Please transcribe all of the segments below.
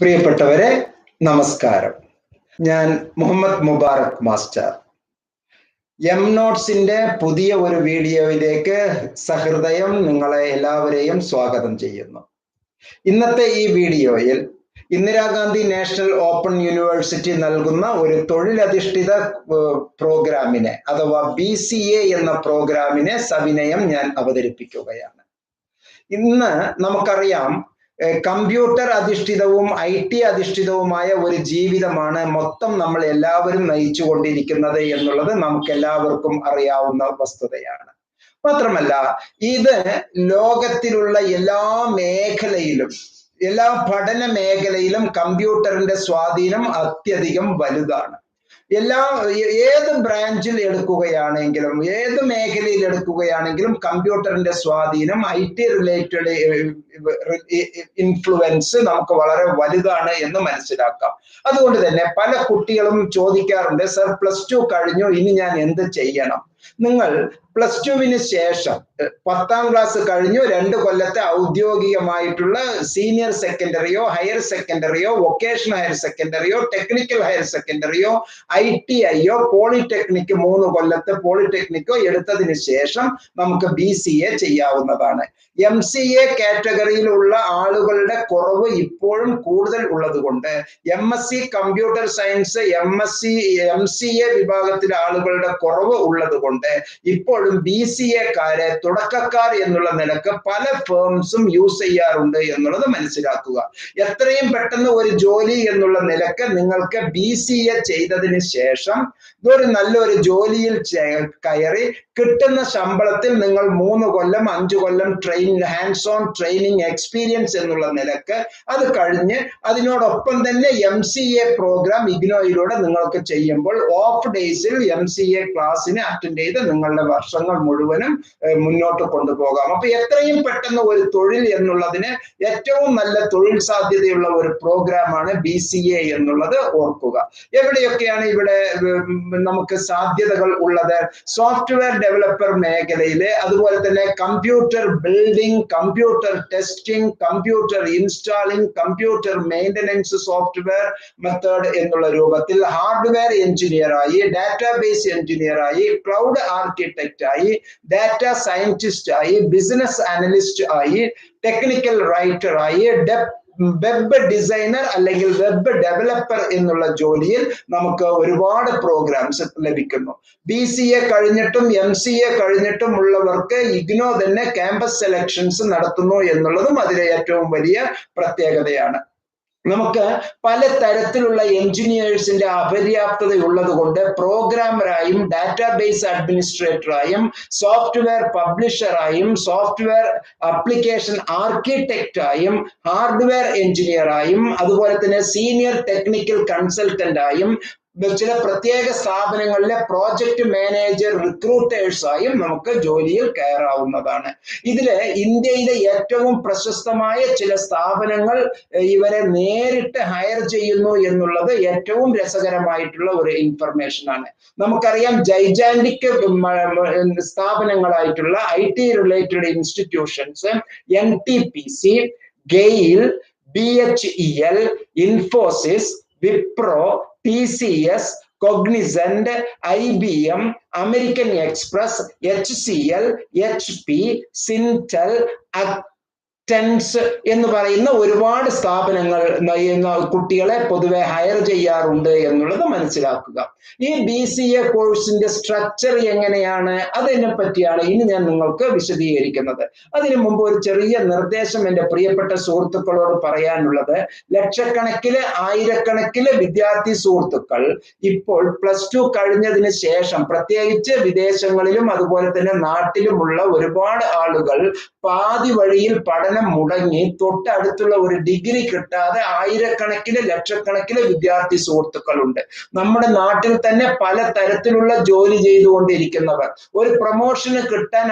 പ്രിയപ്പെട്ടവരെ, നമസ്കാരം. ഞാൻ മുഹമ്മദ് മുബാറക് മാസ്റ്റർ. എം നോട്ട്സിന്റെ പുതിയ ഒരു വീഡിയോയിലേക്ക് സഹൃദയം നിങ്ങളെ എല്ലാവരെയും സ്വാഗതം ചെയ്യുന്നു. ഇന്നത്തെ ഈ വീഡിയോയിൽ ഇന്ദിരാഗാന്ധി നാഷണൽ ഓപ്പൺ യൂണിവേഴ്സിറ്റി നൽകുന്ന ഒരു തൊഴിലധിഷ്ഠിത പ്രോഗ്രാമിനെ അഥവാ BCA എന്ന പ്രോഗ്രാമിനെ സവിനയം ഞാൻ അവതരിപ്പിക്കുകയാണ്. ഇന്ന് നമുക്കറിയാം, കമ്പ്യൂട്ടർ അധിഷ്ഠിതവും IT അധിഷ്ഠിതവുമായ ഒരു ജീവിതമാണ് മൊത്തം നമ്മൾ എല്ലാവരും നയിച്ചുകൊണ്ടിരിക്കുന്നത് എന്നുള്ളത് നമുക്ക് എല്ലാവർക്കും അറിയാവുന്ന വസ്തുതയാണ്. മാത്രമല്ല, ഇത് ലോകത്തിലുള്ള എല്ലാ മേഖലയിലും, എല്ലാ പഠന മേഖലയിലും കമ്പ്യൂട്ടറിന്റെ സ്വാധീനം അത്യധികം വലുതാണ്. ഏത് ബ്രാഞ്ചിൽ എടുക്കുകയാണെങ്കിലും, ഏത് മേഖലയിൽ എടുക്കുകയാണെങ്കിലും കമ്പ്യൂട്ടറിന്റെ സ്വാധീനം, IT റിലേറ്റഡ് ഇൻഫ്ലുവൻസ് നമുക്ക് വളരെ വലുതാണ് എന്ന് മനസ്സിലാക്കാം. അതുകൊണ്ട് തന്നെ പല കുട്ടികളും ചോദിക്കാറുണ്ട്, സർ +2 കഴിഞ്ഞു, ഇനി ഞാൻ എന്ത് ചെയ്യണം? നിങ്ങൾ +2വിന് ശേഷം 10ാം ക്ലാസ് കഴിഞ്ഞു 2 കൊല്ലത്തെ ഔദ്യോഗികമായിട്ടുള്ള സീനിയർ സെക്കൻഡറിയോ, ഹയർ സെക്കൻഡറിയോ, വൊക്കേഷണൽ ഹയർ സെക്കൻഡറിയോ, ടെക്നിക്കൽ ഹയർ സെക്കൻഡറിയോ, ITIയോ, പോളിടെക്നിക് 3 കൊല്ലത്തെ പോളിടെക്നിക്കോ എടുത്തതിന് ശേഷം നമുക്ക് BCA ചെയ്യാവുന്നതാണ്. MCA കാറ്റഗറിയിലുള്ള ആളുകളുടെ കുറവ് ഇപ്പോഴും കൂടുതൽ ഉള്ളത് കൊണ്ട് MSc കമ്പ്യൂട്ടർ സയൻസ്, MCA വിഭാഗത്തിലെ ആളുകളുടെ കുറവ് ഉള്ളത് കൊണ്ട് ഇപ്പോഴും BCAക്കാരെ തുടക്കക്കാർ എന്നുള്ള നിലക്ക് പല ഫേംസും യൂസ് ചെയ്യാറുണ്ട് എന്നുള്ളത് മനസ്സിലാക്കുക. എത്രയും പെട്ടെന്ന് ഒരു ജോലി എന്നുള്ള നിലക്ക് നിങ്ങൾക്ക് BCA ചെയ്തതിന് ശേഷം ഒരു നല്ലൊരു ജോലിയിൽ കയറി കിട്ടുന്ന ശമ്പളത്തിൽ നിങ്ങൾ 3 കൊല്ലം 5 കൊല്ലം ഹാൻഡ്സ് ഓൺ ട്രെയിനിങ് എക്സ്പീരിയൻസ് എന്നുള്ള നിലക്ക് അത് കഴിഞ്ഞ് അതിനോടൊപ്പം തന്നെ MCA പ്രോഗ്രാം ഇഗ്നോയിലൂടെ നിങ്ങൾക്ക് ചെയ്യുമ്പോൾ ഓഫ് ഡേയ്സിൽ MCA ക്ലാസ്സിന് അറ്റൻഡ് ചെയ്ത് നിങ്ങളുടെ വർഷങ്ങൾ മുഴുവനും മുന്നോട്ട് കൊണ്ടുപോകാം. അപ്പൊ എത്രയും പെട്ടെന്ന് ഒരു തൊഴിൽ എന്നുള്ളതിന് ഏറ്റവും നല്ല തൊഴിൽ സാധ്യതയുള്ള ഒരു പ്രോഗ്രാമാണ് BCA എന്നുള്ളത് ഓർക്കുക. എവിടെയൊക്കെയാണ് ഇവിടെ നമുക്ക് സാധ്യതകൾ ഉള്ളത്? സോഫ്റ്റ്വെയർ ഡെവലപ്പർ മേഖലയില്, അതുപോലെ തന്നെ computer building, computer testing, computer installing, computer maintenance software method എന്നുള്ള രൂപത്തിൽ ഹാർഡ്വെയർ എഞ്ചിനീയറായി, ഡാറ്റാബേസ് എഞ്ചിനീയറായി, ക്ലൗഡ് ആർക്കിടെക്റ്റ് ആയി, ഡാറ്റ സയന്റിസ്റ്റ് ആയി, ബിസിനസ് അനലിസ്റ്റ് ആയി, ടെക്നിക്കൽ റൈറ്റർ ആയി, വെബ് ഡിസൈനർ അല്ലെങ്കിൽ വെബ് ഡെവലപ്പർ എന്നുള്ള ജോലിയിൽ നമുക്ക് ഒരുപാട് പ്രോഗ്രാംസ് ലഭിക്കുന്നു. BCA കഴിഞ്ഞിട്ടും MCA കഴിഞ്ഞിട്ടും ഉള്ളവർക്ക് ഇഗ്നോ തന്നെ ക്യാമ്പസ് സെലക്ഷൻസ് നടത്തുന്നു എന്നുള്ളതും അതിലെ ഏറ്റവും വലിയ പ്രത്യേകതയാണ്. നമുക്ക് പല തരത്തിലുള്ള എഞ്ചിനീയേഴ്സിന്റെ അപര്യാപ്തത ഉള്ളത് കൊണ്ട് പ്രോഗ്രാമറായും, ഡാറ്റാബേസ് അഡ്മിനിസ്ട്രേറ്ററായും, സോഫ്റ്റ്വെയർ പബ്ലിഷറായും, സോഫ്റ്റ്വെയർ ആപ്ലിക്കേഷൻ ആർക്കിടെക്റ്റായും, ഹാർഡ്വെയർ എഞ്ചിനീയറായും, അതുപോലെ തന്നെ സീനിയർ ടെക്നിക്കൽ കൺസൾട്ടന്റായും, ചില പ്രത്യേക സ്ഥാപനങ്ങളിലെ പ്രോജക്റ്റ് മാനേജർ റിക്രൂട്ടേഴ്സായും നമുക്ക് ജോലിയിൽ കയറാവുന്നതാണ്. ഇതില് ഇന്ത്യയിലെ ഏറ്റവും പ്രശസ്തമായ ചില സ്ഥാപനങ്ങൾ ഇവരെ നേരിട്ട് ഹയർ ചെയ്യുന്നു എന്നുള്ളത് ഏറ്റവും രസകരമായിട്ടുള്ള ഒരു ഇൻഫർമേഷൻ ആണ്. നമുക്കറിയാം, ജൈജാന്റിക് സ്ഥാപനങ്ങളായിട്ടുള്ള IT related institutions NTPC, GAIL, BHEL, Infosys, Wipro, TCS, Cognizant, IBM, American Express, HCL, HP, Sintel, ടെൻസ് എന്ന് പറയുന്ന ഒരുപാട് സ്ഥാപനങ്ങൾ കുട്ടികളെ പൊതുവെ ഹയർ ചെയ്യാറുണ്ട് എന്നുള്ളത് മനസ്സിലാക്കുക. ഈ BCA കോഴ്സിന്റെ സ്ട്രക്ചർ എങ്ങനെയാണ്, അതിനെ പറ്റിയാണ് ഇനി ഞാൻ നിങ്ങൾക്ക് വിശദീകരിക്കുന്നത്. അതിനു മുമ്പ് ഒരു ചെറിയ നിർദ്ദേശം എൻ്റെ പ്രിയപ്പെട്ട സുഹൃത്തുക്കളോട് പറയാനുള്ളത്, ലക്ഷക്കണക്കിന് ആയിരക്കണക്കിന് വിദ്യാർത്ഥി സുഹൃത്തുക്കൾ ഇപ്പോൾ +2 കഴിഞ്ഞതിന് ശേഷം, പ്രത്യേകിച്ച് വിദേശങ്ങളിലും അതുപോലെ തന്നെ നാട്ടിലുമുള്ള ഒരുപാട് ആളുകൾ പാതി വഴിയിൽ പഠനം മുടങ്ങി തൊട്ടടുത്തുള്ള ഒരു ഡിഗ്രി കിട്ടാതെ ആയിരക്കണക്കിന് ലക്ഷക്കണക്കിന് വിദ്യാർത്ഥി സുഹൃത്തുക്കളുണ്ട്. നമ്മുടെ നാട്ടിൽ തന്നെ പല തരത്തിലുള്ള ജോലി ചെയ്തുകൊണ്ടിരിക്കുന്നവർ. ഒരു പ്രൊമോഷന് കിട്ടാൻ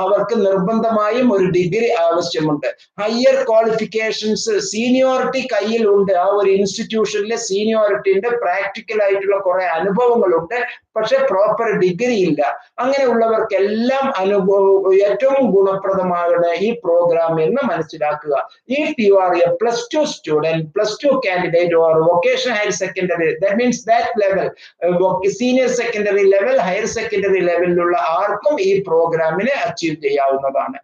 അവർക്ക് നിർബന്ധമായും ഒരു ഡിഗ്രി ആവശ്യമുണ്ട്. ഹയർ ക്വാളിഫിക്കേഷൻസ്, സീനിയോറിറ്റി കയ്യിൽ ഉണ്ട്. ആ ഒരു ഇൻസ്റ്റിറ്റ്യൂഷനിലെ സീനിയോറിറ്റിന്റെ പ്രാക്ടിക്കൽ ആയിട്ടുള്ള കുറെ അനുഭവങ്ങളുണ്ട്. പക്ഷെ പ്രോപ്പർ ഡിഗ്രി ഇല്ല. അങ്ങനെയുള്ളവർക്കെല്ലാം ഏറ്റവും ഗുണപ്രദമാകുന്ന ഈ പ്രോഗ്രാം എന്ന് എന്ന് മനസ്സിലാക്കുക. If you are a +2 student, +2 candidate or vocational higher secondary, that means that level, senior secondary level, higher secondary ലെവലിലുള്ള ആർക്കും ഈ പ്രോഗ്രാമിനെ അച്ചീവ് ചെയ്യാവുന്നതാണ്.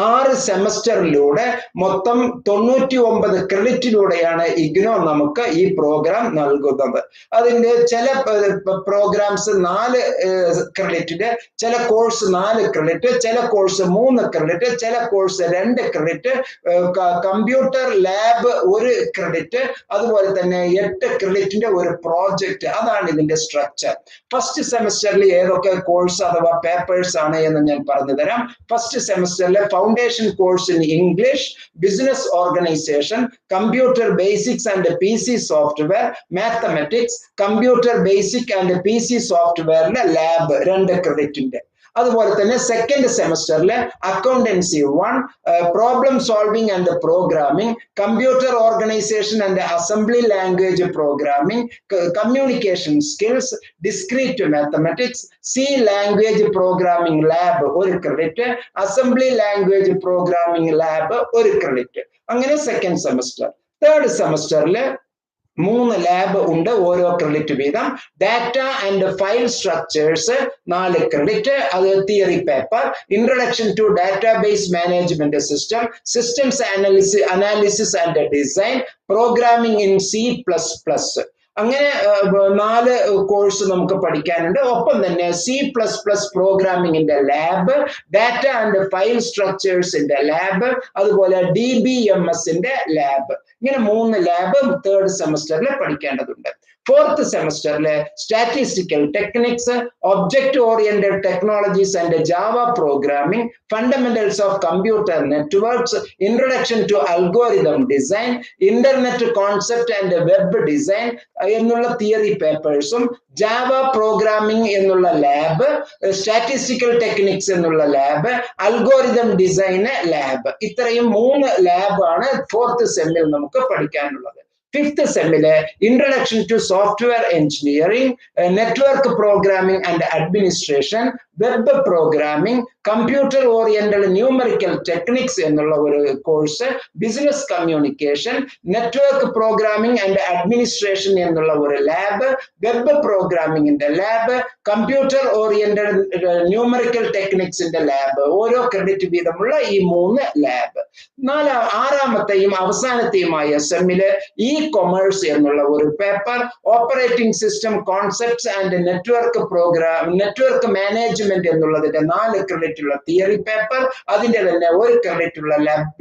6 സെമസ്റ്ററിലൂടെ മൊത്തം 99 ക്രെഡിറ്റിലൂടെയാണ് ഇഗ്നോ നമുക്ക് ഈ പ്രോഗ്രാം നൽകുന്നത്. അതിന്റെ ചില പ്രോഗ്രാംസ് 4 ക്രെഡിറ്റിന്, ചില കോഴ്സ് 4 ക്രെഡിറ്റ്, ചില കോഴ്സ് 3 ക്രെഡിറ്റ്, ചില course 2 credit, computer lab 1 credit, അതുപോലെ തന്നെ 8 ക്രെഡിറ്റിന്റെ ഒരു പ്രോജക്റ്റ്. അതാണ് ഇതിന്റെ സ്ട്രക്ചർ. ഫസ്റ്റ് സെമസ്റ്ററിൽ ഏതൊക്കെ കോഴ്സ് അഥവാ പേപ്പേഴ്സ് ആണ് എന്ന് ഞാൻ പറഞ്ഞു തരാം. ഫസ്റ്റ് സെമസ്റ്ററിലെ foundation course in English, business organization, computer basics and PC software, mathematics, computer basic and PC software lab 2 ക്രെഡിറ്റിന്റെ. അതുപോലെ തന്നെ സെക്കൻഡ് സെമസ്റ്ററിലെ accountancy 1, problem solving and programming, computer organisation and assembly language programming, communication skills, discrete mathematics, C language programming lab 1 credit, assembly language programming lab 1 credit. അങ്ങനെ second semester. Third സെമസ്റ്ററിൽ 3 ലാബ് ഉണ്ട്, ഓരോ credit വീതം. Data and file structures 4 credit, അത് theory paper. Introduction to database management system, systems analysis and design, programming in C++. അങ്ങനെ 4 course നമുക്ക് പഠിക്കാനുണ്ട്. ഒപ്പം തന്നെ C++ പ്രോഗ്രാമിംഗിന്റെ ലാബ്, ഡാറ്റ ആൻഡ് ഫയൽ സ്ട്രക്ചേഴ്സിന്റെ ലാബ്, അതുപോലെ DBMSന്റെ ലാബ്. ഇങ്ങനെ 3 ലാബ് തേർഡ് സെമസ്റ്ററിൽ പഠിക്കേണ്ടതുണ്ട്. ഫോർത്ത് സെമസ്റ്ററിലെ statistical techniques, object oriented technologies and Java programming, fundamentals of computer networks, introduction to algorithm design, internet concept and web design എന്നുള്ള theory പേപ്പേഴ്സും, Java programming എന്നുള്ള ലാബ്, സ്റ്റാറ്റിസ്റ്റിക്കൽ ടെക്നിക്സ് എന്നുള്ള lab, algorithm design lab. ഇത്രയും 3 ലാബാണ് fourth സെമ്മിൽ നമുക്ക് പഠിക്കാനുള്ളത്. Fifth സെമ്മിലെ introduction to software engineering, network programming and administration, web programming, computer oriented numerical techniques എന്നുള്ള ഒരു course, business communication, network programming and administration എന്നുള്ള ഒരു ലാബ്, വെബ് പ്രോഗ്രാമിംഗിന്റെ ലാബ്, കമ്പ്യൂട്ടർ ഓറിയന്റഡ് ന്യൂമറിക്കൽ ടെക്നിക്സിന്റെ ലാബ്. ഓരോ ക്രെഡിറ്റ് വീതമുള്ള ഈ 3 ലാബ്. ആറാമത്തെയും അവസാനത്തെയുമായ സെമ്മില് കൊമേഴ്സ് എന്നുള്ള ഒരു paper, operating system concepts and network management എന്നുള്ളതിന്റെ 4 ക്രെഡിറ്റ് ഉള്ള തിയറി പേപ്പർ, അതിന്റെ തന്നെ 1 ക്രെഡിറ്റ് ഉള്ള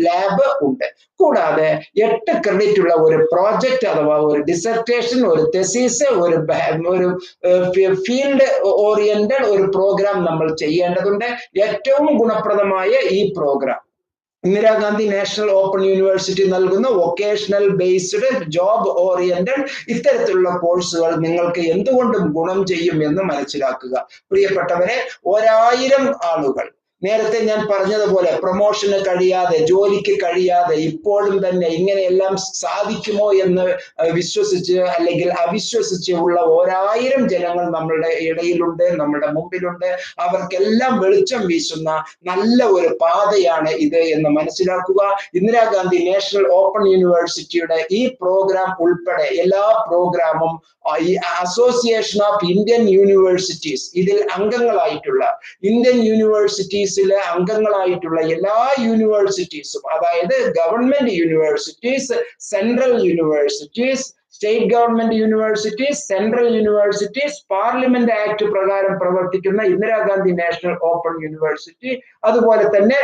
ലാബ് ഉണ്ട്. കൂടാതെ 8 ക്രെഡിറ്റ് ഉള്ള ഒരു പ്രോജക്റ്റ് അഥവാ ഒരു ഡിസർട്ടേഷൻ, ഒരു തെസീസ്, ഒരു ഫീൽഡ് ഓറിയന്റഡ് ഒരു പ്രോഗ്രാം നമ്മൾ ചെയ്യേണ്ടതുണ്ട്. ഏറ്റവും ഗുണപ്രദമായ ഈ programme Indira Gandhi national open university നൽകുന്ന വൊക്കേഷണൽ ബേസ്ഡ് ജോബ് ഓറിയന്റഡ് ഇത്തരത്തിലുള്ള കോഴ്സുകൾ നിങ്ങൾക്ക് എന്തുകൊണ്ടും ഗുണം ചെയ്യും എന്ന് മനസ്സിലാക്കുക. പ്രിയപ്പെട്ടവരെ, 1000 ആളുകൾ നേരത്തെ ഞാൻ പറഞ്ഞതുപോലെ പ്രൊമോഷന് കഴിയാതെ, ജോലിക്ക് കഴിയാതെ, ഇപ്പോഴും തന്നെ ഇങ്ങനെയെല്ലാം സാധിക്കുമോ എന്ന് വിശ്വസിച്ച് അല്ലെങ്കിൽ അവിശ്വസിച്ച് ഉള്ള 1000 ജനങ്ങൾ നമ്മളുടെ ഇടയിലുണ്ട്, നമ്മുടെ മുമ്പിലുണ്ട്. അവർക്കെല്ലാം വെളിച്ചം വീശുന്ന നല്ല ഒരു പാതയാണ് ഇത് എന്ന് മനസ്സിലാക്കുക. ഇന്ദിരാഗാന്ധി നാഷണൽ ഓപ്പൺ യൂണിവേഴ്സിറ്റിയുടെ ഈ പ്രോഗ്രാം ഉൾപ്പെടെ എല്ലാ പ്രോഗ്രാമും അസോസിയേഷൻ ഓഫ് ഇന്ത്യൻ യൂണിവേഴ്സിറ്റീസ്, ഇതിൽ അംഗങ്ങളായിട്ടുള്ള ഇന്ത്യൻ യൂണിവേഴ്സിറ്റീസിലെ അംഗങ്ങളായിട്ടുള്ള എല്ലാ യൂണിവേഴ്സിറ്റീസും, അതായത് government universities, central universities, state government universities, central universities, parliament act പ്രകാരം പ്രവർത്തിക്കുന്ന ഇന്ദിരാഗാന്ധി നാഷണൽ ഓപ്പൺ യൂണിവേഴ്സിറ്റി, അതുപോലെ തന്നെ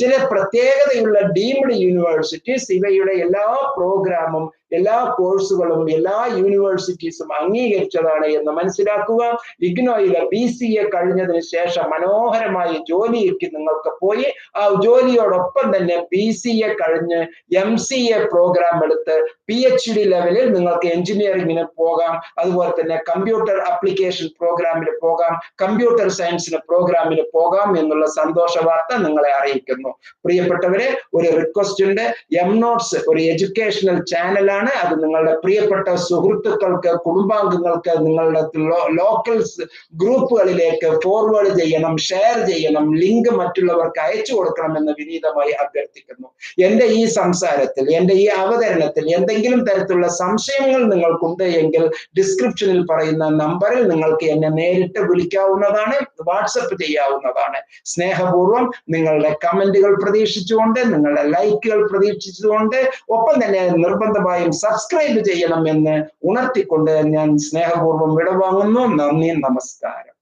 ചില പ്രത്യേകതയുള്ള ഡീംഡ് യൂണിവേഴ്സിറ്റീസ്, ഇവയുടെ എല്ലാ പ്രോഗ്രാമും എല്ലാ കോഴ്സുകളും എല്ലാ യൂണിവേഴ്സിറ്റീസും അംഗീകരിച്ചതാണ് എന്ന് മനസ്സിലാക്കുക. ഇഗ്നോയിലെ BCA കഴിഞ്ഞതിന് ശേഷം മനോഹരമായ ജോലിക്ക് നിങ്ങൾക്ക് പോയി ആ ജോലിയോടൊപ്പം തന്നെ BCA കഴിഞ്ഞ് MCA പ്രോഗ്രാം എടുത്ത് PhD ലെവലിൽ നിങ്ങൾക്ക് എഞ്ചിനീയറിംഗിന് പോകാം. അതുപോലെ തന്നെ കമ്പ്യൂട്ടർ ആപ്ലിക്കേഷൻ പ്രോഗ്രാമിന് പോകാം, കമ്പ്യൂട്ടർ സയൻസിന് പ്രോഗ്രാമിന് പോകാം എന്നുള്ള സന്തോഷ വാർത്ത നിങ്ങളെ അറിയിക്കുന്നു. പ്രിയപ്പെട്ടവരെ, ഒരു റിക്വസ്റ്റ് ഉണ്ട്. M-Notes ഒരു എഡ്യൂക്കേഷണൽ ചാനലാണ്. ചെയ്യുകയാണ്. അത് നിങ്ങളുടെ പ്രിയപ്പെട്ട സുഹൃത്തുക്കൾക്ക്, കുടുംബാംഗങ്ങൾക്ക്, നിങ്ങളുടെ ലോക്കൽ ഗ്രൂപ്പുകളിലേക്ക് ഫോർവേഡ് ചെയ്യണം, ഷെയർ ചെയ്യണം, ലിങ്ക് മറ്റുള്ളവർക്ക് അയച്ചു കൊടുക്കണമെന്ന് വിനീതമായി അഭ്യർത്ഥിക്കുന്നു. എന്റെ ഈ സംസാരത്തിൽ, എന്റെ ഈ അവതരണത്തിൽ എന്തെങ്കിലും തരത്തിലുള്ള സംശയങ്ങൾ നിങ്ങൾക്കുണ്ട് എങ്കിൽ ഡിസ്ക്രിപ്ഷനിൽ പറയുന്ന നമ്പറിൽ നിങ്ങൾക്ക് എന്നെ നേരിട്ട് വിളിക്കാവുന്നതാണ്, വാട്സപ്പ് ചെയ്യാവുന്നതാണ്. സ്നേഹപൂർവ്വം നിങ്ങളുടെ കമന്റുകൾ പ്രതീക്ഷിച്ചുകൊണ്ട്, നിങ്ങളുടെ ലൈക്കുകൾ പ്രതീക്ഷിച്ചുകൊണ്ട്, ഒപ്പം തന്നെ നിർബന്ധമായും സബ്സ്ക്രൈബ് ചെയ്യണം എന്ന് ഉണർത്തിക്കൊണ്ട് ഞാൻ സ്നേഹപൂർവ്വം വിടവാങ്ങുന്നു. നന്ദി, നമസ്കാരം.